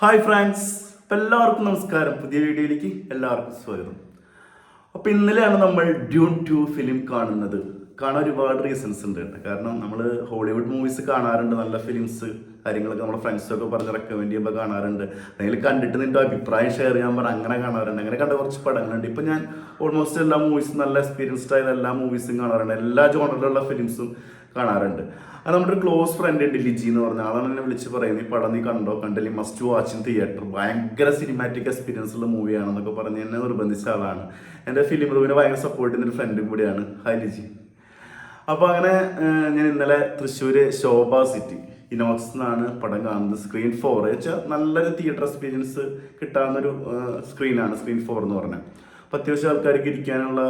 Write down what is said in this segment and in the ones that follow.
Hi friends, അപ്പം എല്ലാവർക്കും നമസ്കാരം. പുതിയ വീഡിയോയിലേക്ക് എല്ലാവർക്കും സ്വാഗതം. അപ്പോൾ ഇന്നലെയാണ് നമ്മൾ ഡ്യൂൺ 2 ഫിലിം കാണുന്നത്. കാണാൻ ഒരുപാട് റീസൺസ് ഉണ്ട് കേട്ടോ. കാരണം നമ്മൾ ഹോളിവുഡ് മൂവീസ് കാണാറുണ്ട്, നല്ല ഫിലിംസ് കാര്യങ്ങളൊക്കെ നമ്മുടെ ഫ്രണ്ട്സൊക്കെ പറഞ്ഞ് റെക്കമെൻഡ് ചെയ്യുമ്പോൾ കാണാറുണ്ട്. അല്ലെങ്കിൽ കണ്ടിട്ട് നിൻ്റെ അഭിപ്രായം ഷെയർ ചെയ്യാൻ പറഞ്ഞാൽ അങ്ങനെ കാണാറുണ്ട്. അങ്ങനെ കണ്ട കുറച്ച് പടങ്ങളുണ്ട്. ഇപ്പം ഞാൻ ഓൾമോസ്റ്റ് എല്ലാ മൂവീസും നല്ല എക്സ്പീരിയൻസ്ഡ് ആയ എല്ലാ മൂവീസും കാണാറുണ്ട്. എല്ലാ ജോണറിലുള്ള ഫിലിംസും കാണാറുണ്ട്. അത് നമ്മുടെ ഒരു ക്ലോസ് ഫ്രണ്ട് ഉണ്ട്, ലിജി എന്ന് പറഞ്ഞ ആളാണ് എന്നെ വിളിച്ച് പറയുന്നത്, ഈ പടം നീ കണ്ടോ, കണ്ടില്ലേ, മസ്റ്റ് വാച്ച് ഇൻ തിയേറ്റർ, ഭയങ്കര സിനിമാറ്റിക് എക്സ്പീരിയൻസ് ഉള്ള മൂവിയാണെന്നൊക്കെ പറഞ്ഞ് എന്നെ നിർബന്ധിച്ച ആളാണ്. എൻ്റെ ഫിലിം റൂമിനെ ഭയങ്കര സപ്പോർട്ട് ചെയ്യുന്നൊരു ഫ്രണ്ടും കൂടിയാണ്. ഹായ് ലിജി. അപ്പോൾ അങ്ങനെ ഞാൻ ഇന്നലെ തൃശ്ശൂർ ശോഭ സിറ്റി ഇനോക്സ് എന്നാണ് പടം കാണുന്നത്. സ്ക്രീൻ 4 വെച്ചാൽ നല്ലൊരു തിയേറ്റർ എക്സ്പീരിയൻസ് കിട്ടാവുന്നൊരു സ്ക്രീനാണ് സ്ക്രീൻ 4 എന്ന് പറഞ്ഞാൽ. അപ്പോൾ അത്യാവശ്യം ആൾക്കാർക്ക് ഇരിക്കാനുള്ള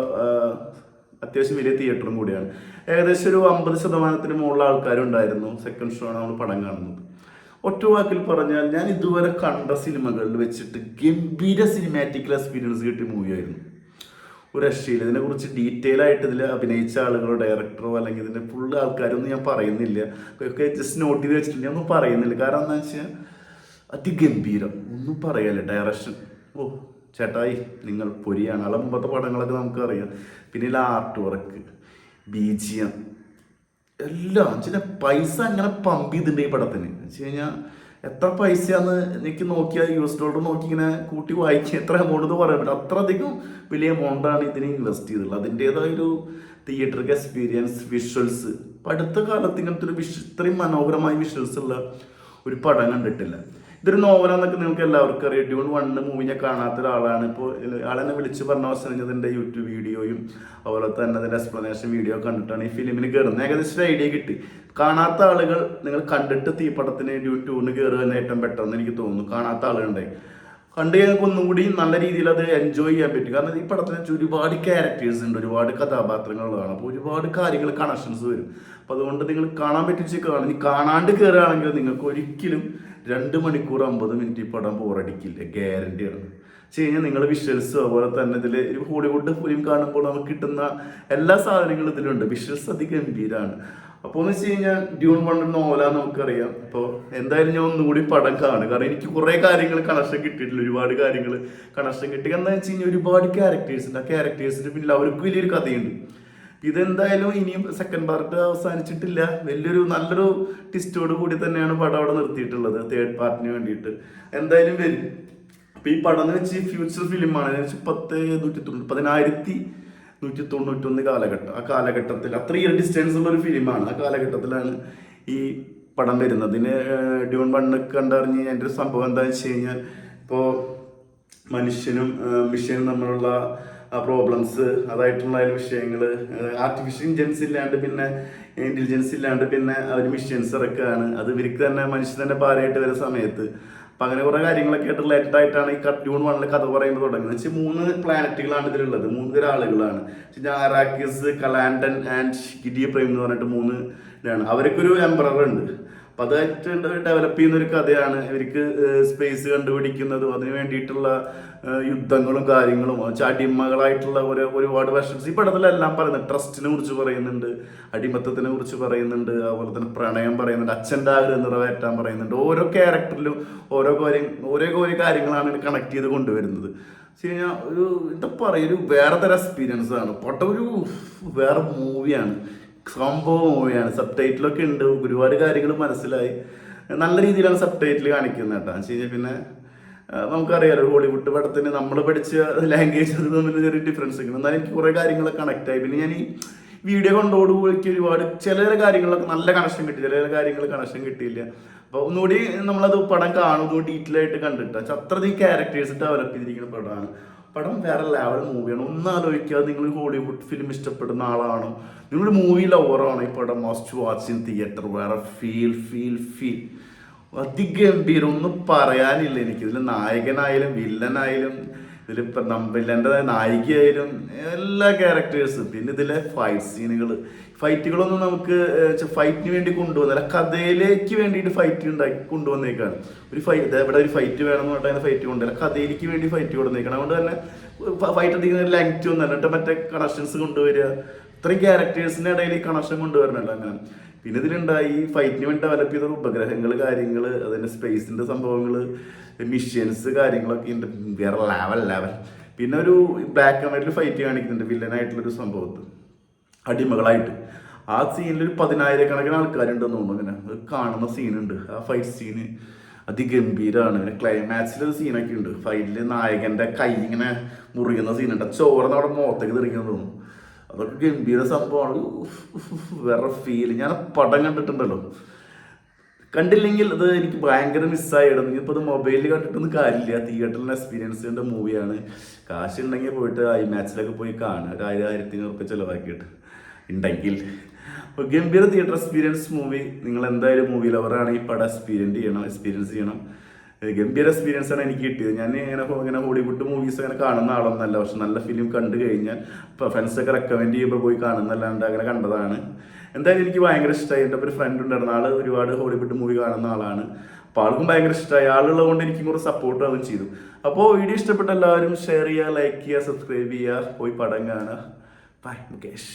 അത്യാവശ്യം വലിയ തിയേറ്ററും കൂടിയാണ്. ഏകദേശം ഒരു 50% മുകളിൽ ആൾക്കാരുണ്ടായിരുന്നു. സെക്കൻഡ് ഷോ ആണ് നമ്മൾ പടം കാണുന്നത്. ഒറ്റ വാക്കിൽ പറഞ്ഞാൽ ഞാൻ ഇതുവരെ കണ്ട സിനിമകളിൽ വെച്ചിട്ട് ഗംഭീര സിനിമാറ്റിക്കൽ എക്സ്പീരിയൻസ് കിട്ടിയ മൂവിയായിരുന്നു. ഒരു രക്ഷയില്ല. ഇതിനെക്കുറിച്ച് ഡീറ്റെയിൽ ആയിട്ട് ഇതിൽ അഭിനയിച്ച ആളുകളോ ഡയറക്ടറോ അല്ലെങ്കിൽ ഇതിൻ്റെ ഫുൾ ആൾക്കാരൊന്നും ഞാൻ പറയുന്നില്ല. ഒക്കെ ജസ്റ്റ് നോട്ട് ചെയ്ത് വെച്ചിട്ടുണ്ട്, ഞാൻ ഒന്നും പറയുന്നില്ല. കാരണം എന്താ വെച്ചാൽ അതിഗംഭീരം, ഒന്നും പറയാല്ല. ഡയറക്ഷൻ ചേട്ടായി നിങ്ങൾ പൊരിയാണ്. ആളെ മുമ്പത്തെ പടങ്ങളൊക്കെ നമുക്കറിയാം. പിന്നെ ഇതിൽ ആർട്ട് വർക്ക്, BGM എല്ലാം ചില പൈസ അങ്ങനെ പമ്പ് ചെയ്തിട്ടുണ്ട് ഈ പടത്തിന്. വെച്ച് കഴിഞ്ഞാൽ എത്ര പൈസയാന്ന് എനിക്ക് നോക്കിയാൽ $US നോക്കി ഇങ്ങനെ കൂട്ടി വായിക്കുക എത്ര എമൗണ്ട് എന്ന് പറയാൻ പറ്റും. അത്രയധികം വലിയ എമൗണ്ടാണ് ഇതിന് ഇൻവെസ്റ്റ് ചെയ്തിട്ടുള്ളത്. അതിൻ്റേതായൊരു തിയേറ്ററിക് എക്സ്പീരിയൻസ്, വിഷ്വൽസ്. ഇപ്പം അടുത്ത കാലത്ത് ഇങ്ങനത്തെ ഒരു ഇത്രയും മനോഹരമായ വിഷ്വൽസ് ഉള്ള ഒരു പടം കണ്ടിട്ടില്ല. ഇതൊരു നോവലാന്നൊക്കെ നിങ്ങൾക്ക് എല്ലാവർക്കും അറിയാം. ഡ്യൂൺ 1 മൂവി ഞാൻ കാണാത്ത ഒരാളാണ്. ഇപ്പോൾ ആളെന്നെ വിളിച്ച് പറഞ്ഞ അവസരം ഇതിൻ്റെ യൂട്യൂബ് വീഡിയോയും അതുപോലെ തന്നെ അതിൻ്റെ എക്സ്പ്ലനേഷൻ വീഡിയോ കണ്ടിട്ടാണ് ഈ ഫിലിമിന് കയറുന്നത്. ഏകദേശം ഒരു ഐഡിയ കിട്ടി. കാണാത്ത ആളുകൾ നിങ്ങൾ കണ്ടിട്ട് ഈ പടത്തിന് ഡ്യൂൺ 2 കയറുക തന്നെ ഏറ്റവും ബെറ്റർ എന്ന് എനിക്ക് തോന്നുന്നു. കാണാത്ത ആളുകളുണ്ടായി കണ്ടു കഴിഞ്ഞാൽ ഒന്നുകൂടി നല്ല രീതിയിൽ അത് എൻജോയ് ചെയ്യാൻ പറ്റും. കാരണം ഈ പടത്തിന് ഒരുപാട് ക്യാരക്ടേഴ്സ് ഉണ്ട്, ഒരുപാട് കഥാപാത്രങ്ങളുള്ളതാണ്. അപ്പോൾ ഒരുപാട് കാര്യങ്ങൾ കണക്ഷൻസ് വരും. അപ്പോൾ അതുകൊണ്ട് നിങ്ങൾ കാണാൻ പറ്റിച്ച് കാണും. ഇനി കാണാണ്ട് കയറുകയാണെങ്കിൽ നിങ്ങൾക്ക് ഒരിക്കലും 2 മണിക്കൂർ 50 മിനിറ്റ് ഈ പടം ബോറടിക്കില്ല, ഗ്യാരണ്ടിയാണ്. വെച്ച് കഴിഞ്ഞാൽ നിങ്ങൾ വിഷ്വൽസ് അതുപോലെ തന്നെ ഇതിൽ ഒരു ഹോളിവുഡ് ഫിലിം കാണുമ്പോൾ നമുക്ക് കിട്ടുന്ന എല്ലാ സാധനങ്ങളും ഇതിലുണ്ട്. വിഷ്വൽസ് അതിഗംഭീരമാണ്. അപ്പോൾ എന്ന് വെച്ച് കഴിഞ്ഞാൽ ഡ്യൂൺ 1 നോവലാന്ന് നമുക്കറിയാം. അപ്പോൾ എന്തായാലും ഞാൻ ഒന്നുകൂടി പടം കാണും. കാരണം എനിക്ക് കുറേ കാര്യങ്ങൾ കണക്ഷൻ കിട്ടിയിട്ടില്ല, ഒരുപാട് കാര്യങ്ങൾ കണക്ഷൻ കിട്ടി. എന്താണെന്ന് വെച്ച് കഴിഞ്ഞാൽ ഒരുപാട് ക്യാരക്ടേഴ്സ് ഉണ്ട്. ആ ക്യാരക്ടേഴ്സിന് പിന്നിൽ അവർക്ക് വലിയൊരു കഥയുണ്ട്. ഇതെന്തായാലും ഇനിയും സെക്കൻഡ് പാർട്ട് അവസാനിച്ചിട്ടില്ല. നല്ലൊരു ട്വിസ്റ്റോട് കൂടി തന്നെയാണ് പടം അവിടെ നിർത്തിയിട്ടുള്ളത്. തേർഡ് പാർട്ടിന് വേണ്ടിയിട്ട് എന്തായാലും വരും. അപ്പോൾ ഈ പടം എന്ന് വെച്ച് ഫ്യൂച്ചർ ഫിലിമാണ്. 1191 കാലഘട്ടം. ആ കാലഘട്ടത്തിൽ അത്രയും ഡിസ്റ്റൻസ് ഉള്ള ഒരു ഫിലിമാണ്. ആ കാലഘട്ടത്തിലാണ് ഈ പടം വരുന്നത്. ഇതിന് ഡ്യൂൺ 1 കണ്ടറിഞ്ഞ് എൻ്റെ ഒരു സംഭവം എന്താണെന്ന് വെച്ച് കഴിഞ്ഞാൽ, ഇപ്പോൾ മനുഷ്യനും മിഷനും തമ്മിലുള്ള പ്രോബ്ലംസ്, അതായിട്ടുള്ള വിഷയങ്ങൾ, ആർട്ടിഫിഷ്യൽ ഇന്റലിജൻസ് ഇല്ലാണ്ട് പിന്നെ അവർ മിഷൻസ് ഇറക്കുകയാണ്. അത് ഇവർക്ക് തന്നെ മനുഷ്യൻ തന്നെ ഭാരമായിട്ട് വരുന്ന സമയത്ത്. അപ്പം അങ്ങനെ കുറേ കാര്യങ്ങളൊക്കെ ആയിട്ട് റിലേറ്റഡ് ആയിട്ടാണ് ഈ ഡ്യൂൺ 1 കഥ പറയുന്നത് തുടങ്ങുന്നത്. വെച്ചാൽ 3 പ്ലാനറ്റുകളാണ് ഇതിലുള്ളത്, 3 തരം ആളുകളാണ്. അറാക്കിസ്, കലാൻഡൻ ആൻഡ് ഗിഡിയ പ്രൈം എന്ന് പറഞ്ഞിട്ട് 3 ഇതാണ്. അവർക്കൊരു എംപറർ ഉണ്ട്. അപ്പം അതായിട്ട് ഡെവലപ്പ് ചെയ്യുന്ന ഒരു കഥയാണ്. ഇവർക്ക് സ്പേസ് കണ്ടുപിടിക്കുന്നതും അതിന് വേണ്ടിയിട്ടുള്ള യുദ്ധങ്ങളും കാര്യങ്ങളും, അടിമകളായിട്ടുള്ള ഒരുപാട് വെർഷൻസ് ഈ പടത്തിലെല്ലാം പറയുന്നുണ്ട്. ട്രസ്റ്റിനെ കുറിച്ച് പറയുന്നുണ്ട്, അടിമത്തത്തിനെ കുറിച്ച് പറയുന്നുണ്ട്, അതുപോലെ തന്നെ പ്രണയം പറയുന്നുണ്ട്, അച്ഛൻ്റെ ആഗ്രഹം നിറവേറ്റാൻ പറയുന്നുണ്ട്. ഓരോ ക്യാരക്ടറിലും ഓരോ കാര്യങ്ങളാണ് കണക്ട് ചെയ്ത് കൊണ്ടുവരുന്നത്. വെച്ച് കഴിഞ്ഞാൽ എന്താ പറയുക, ഒരു വേറെ തരം എക്സ്പീരിയൻസ് ആണ്. ഒരു വേറെ മൂവിയാണ്, സംഭവം മൂവിയാണ്. സബ് ടൈറ്റിലൊക്കെ ഉണ്ട്, ഒരുപാട് കാര്യങ്ങൾ മനസ്സിലായി. നല്ല രീതിയിലാണ് സബ് ടൈറ്റിൽ കാണിക്കുന്നത് കേട്ടോ. വെച്ച് കഴിഞ്ഞാൽ പിന്നെ നമുക്കറിയാലോ ഹോളിവുഡ് പടത്തിന് നമ്മൾ പഠിച്ച ലാംഗ്വേജ് അത് തമ്മിൽ ചെറിയ ഡിഫറൻസ് ഉണ്ട്. എന്നാലും എനിക്ക് കുറേ കാര്യങ്ങളൊക്കെ കണക്ട് ആയി. പിന്നെ ഞാൻ ഈ വീഡിയോ കൊണ്ടോടുകൂടിക്ക് ഒരുപാട് ചില കാര്യങ്ങളൊക്കെ നല്ല കണക്ഷൻ കിട്ടി, ചില കാര്യങ്ങൾ കണക്ഷൻ കിട്ടിയില്ല. അപ്പോൾ ഒന്നുകൂടി നമ്മളത് പടം കാണുമ്പോൾ ഡീറ്റെയിൽ ആയിട്ട് കണ്ടിട്ട് അത്രയധികം ക്യാരക്ടേഴ്സ് ഡെവലപ്പ് ചെയ്തിരിക്കുന്ന പടമാണ്. പടം വേറെ ലെവൽ മൂവിയാണ്. ഒന്നും ആലോചിക്കാതെ നിങ്ങൾ ഹോളിവുഡ് ഫിലിം ഇഷ്ടപ്പെടുന്ന ആളാണോ, നിങ്ങളൊരു മൂവി ലവറാണോ, ഈ പടം മസ്റ്റ് വാച്ച് ഇൻ തിയേറ്റർ. വേറെ ഫീൽ അതിഗംഭീരം, ഒന്നും പറയാനില്ല എനിക്ക്. ഇതിൽ നായകനായാലും വില്ലനായാലും ഇതിലിപ്പോൾ വില്ലൻ്റെ നായികയായാലും എല്ലാ ക്യാരക്ടേഴ്സും. പിന്നെ ഇതിലെ ഫൈറ്റുകളൊന്നും നമുക്ക് ഫൈറ്റിന് വേണ്ടി കൊണ്ടുവന്നില്ല, കഥയിലേക്ക് വേണ്ടിയിട്ട് ഫൈറ്റ് ഉണ്ടാക്കി കൊണ്ടുവന്നേക്കാണ്. ഇവിടെ ഒരു ഫൈറ്റ് വേണമെന്ന് പറഞ്ഞാൽ അതിന് ഫൈറ്റ് കൊണ്ടുവരില്ല, കഥയിലേക്ക് വേണ്ടി ഫൈറ്റ് കൊണ്ടുവന്നേക്കണം. അതുകൊണ്ട് തന്നെ ഫൈറ്റ് അധികം ലെങ്ത് ഒന്നും എന്നിട്ട് മറ്റേ കണക്ഷൻസ് കൊണ്ടുവരിക, ഇത്രയും ക്യാരക്ടേഴ്സിൻ്റെ ഇടയിൽ കണക്ഷൻ കൊണ്ടുവരണല്ലോ. അങ്ങനെ പിന്നെ ഇതിലുണ്ടായി ഫൈറ്റിന് വേണ്ടി ഡെവലപ്പ് ചെയ്ത ഉപഗ്രഹങ്ങൾ കാര്യങ്ങൾ അതിൻ്റെ സ്പേസിൻ്റെ സംഭവങ്ങൾ മിഷൻസ് കാര്യങ്ങളൊക്കെ ഉണ്ട്. വേറെ ലെവൽ. പിന്നെ ഒരു ബ്ലാക്ക് ആൻഡ് വൈറ്റിൽ ഫൈറ്റ് കാണിക്കുന്നുണ്ട് വില്ലനായിട്ടുള്ളൊരു സംഭവത്ത് അടിമകളായിട്ട്. ആ സീനിൽ ഒരു 10,000-കണക്കിന് ആൾക്കാരുണ്ടെന്ന് തോന്നുന്നു. അങ്ങനെ കാണുന്ന സീനുണ്ട്. ആ ഫൈറ്റ് സീന് അതിഗംഭീരമാണ്. പിന്നെ ക്ലൈമാക്സിലൊരു സീനൊക്കെ ഉണ്ട്. ഫൈറ്റിൽ നായകൻ്റെ കൈ ഇങ്ങനെ മുറിയുന്ന സീനുണ്ട്. ചോറ് നമ്മുടെ മുഖത്തേക്ക് തെറിക്കാൻ തോന്നും. അതൊക്കെ ഗംഭീര സംഭവമാണ്. വേറെ ഫീൽ. ഞാൻ പടം കണ്ടിട്ടുണ്ടല്ലോ, കണ്ടില്ലെങ്കിൽ അത് എനിക്ക് ഭയങ്കര മിസ്സായിടുന്നു. ഇപ്പോൾ അത് മൊബൈലിൽ കണ്ടിട്ടൊന്നും കാര്യമില്ല. തിയേറ്ററിൽ എക്സ്പീരിയൻസ് ചെയ്യേണ്ട മൂവിയാണ്. കാശുണ്ടെങ്കിൽ പോയിട്ട് ഐമാക്സിലൊക്കെ പോയി കാണുക. ഒരു 1,000-1,500 ചിലവാക്കിയിട്ട് ഉണ്ടെങ്കിൽ. അപ്പോൾ ഗംഭീര തിയേറ്റർ എക്സ്പീരിയൻസ് മൂവി. നിങ്ങൾ എന്തായാലും മൂവി ലവറാണ് ഈ പടം എക്സ്പീരിയൻസ് ചെയ്യണം. ഗംഭീര എക്സ്പീരിയൻസ് ആണ് എനിക്ക് കിട്ടിയത്. ഞാൻ ഇങ്ങനെ ഹോളിവുഡ് മൂവീസ് അങ്ങനെ കാണുന്ന ആളൊന്നല്ല. പക്ഷെ നല്ല ഫിലിം കണ്ടു കഴിഞ്ഞാൽ ഇപ്പോൾ ഫ്രണ്ട്സൊക്കെ റെക്കമെൻഡ് ചെയ്യുമ്പോൾ പോയി കാണുന്നല്ലാണ്ട് അങ്ങനെ കണ്ടതാണ്. എന്തായാലും എനിക്ക് ഭയങ്കര ഇഷ്ടമായി. എൻ്റെ ഒരു ഫ്രണ്ട് ഉണ്ടായിരുന്ന ആൾ ഒരുപാട് ഹോളിവുഡ് മൂവി കാണുന്ന ആളാണ്. അപ്പോൾ ആൾക്കും ഭയങ്കര ഇഷ്ടമായി. ആളുള്ളത് കൊണ്ട് എനിക്കും കൂടെ സപ്പോർട്ട് ആവുകയും ചെയ്തു. അപ്പോൾ വീഡിയോ ഇഷ്ടപ്പെട്ട എല്ലാവരും ഷെയർ ചെയ്യുക, ലൈക്ക് ചെയ്യുക, സബ്സ്ക്രൈബ് ചെയ്യുക, പോയി പടം കാണുക. ബൈ മുകേഷ്.